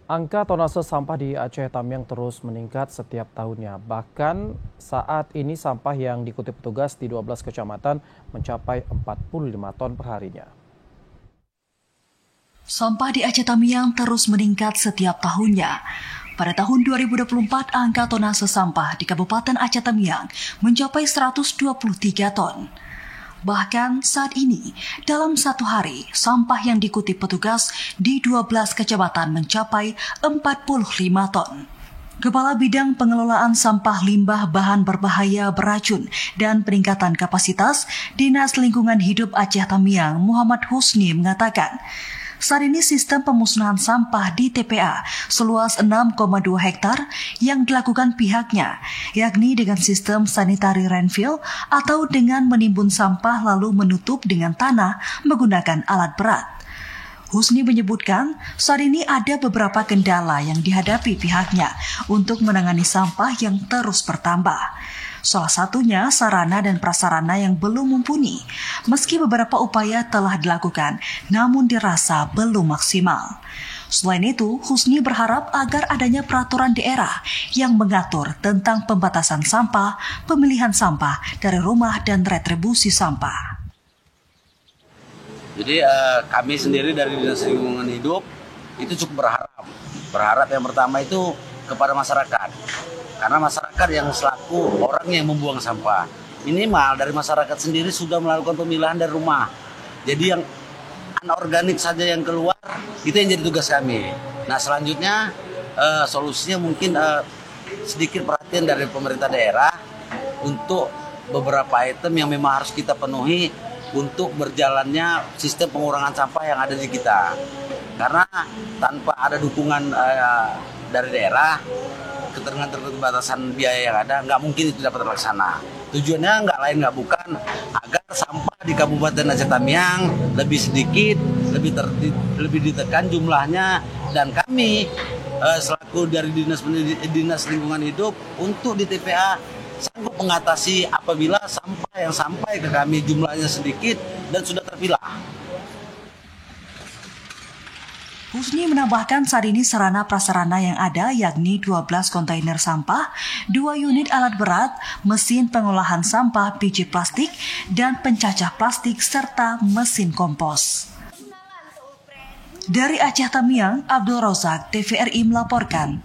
Angka tonase sampah di Aceh Tamiang terus meningkat setiap tahunnya. Bahkan saat ini sampah yang diikuti petugas di 12 kecamatan mencapai 45 ton perharinya. Sampah di Aceh Tamiang terus meningkat setiap tahunnya. Pada tahun 2024, angka tonase sampah di Kabupaten Aceh Tamiang mencapai 123 ton. Bahkan saat ini, dalam satu hari, sampah yang diikuti petugas di 12 kecamatan mencapai 45 ton. Kepala Bidang Pengelolaan Sampah Limbah Bahan Berbahaya Beracun dan Peningkatan Kapasitas Dinas Lingkungan Hidup Aceh Tamiang, Muhammad Husni mengatakan, saat ini sistem pemusnahan sampah di TPA seluas 6,2 hektar yang dilakukan pihaknya, yakni dengan sistem sanitary landfill atau dengan menimbun sampah lalu menutup dengan tanah menggunakan alat berat. Husni menyebutkan saat ini ada beberapa kendala yang dihadapi pihaknya untuk menangani sampah yang terus bertambah. Salah satunya sarana dan prasarana yang belum mumpuni, meski beberapa upaya telah dilakukan, namun dirasa belum maksimal. Selain itu, Husni berharap agar adanya peraturan daerah yang mengatur tentang pembatasan sampah, pemilihan sampah dari rumah dan retribusi sampah. Jadi kami sendiri dari Dinas Lingkungan Hidup itu cukup berharap yang pertama itu kepada masyarakat. Karena masyarakat yang selaku orang yang membuang sampah. Minimal dari masyarakat sendiri sudah melakukan pemilahan dari rumah. Jadi yang anorganik saja yang keluar, itu yang jadi tugas kami. Nah selanjutnya solusinya mungkin sedikit perhatian dari pemerintah daerah untuk beberapa item yang memang harus kita penuhi untuk berjalannya sistem pengurangan sampah yang ada di kita. Karena tanpa ada dukungan dari daerah, keterbatasan biaya yang ada, nggak mungkin itu dapat terlaksana. Tujuannya nggak lain nggak bukan agar sampah di Kabupaten Aceh Tamiang lebih sedikit, lebih ditekan jumlahnya, dan kami selaku dari Dinas Lingkungan Hidup untuk di TPA sanggup mengatasi apabila sampah yang sampai ke kami jumlahnya sedikit dan sudah terpilah. Husni menambahkan saat ini sarana prasarana yang ada yakni 12 kontainer sampah, 2 unit alat berat, mesin pengolahan sampah biji plastik, dan pencacah plastik serta mesin kompos. Dari Aceh Tamiang, Abdul Rozak, TVRI melaporkan.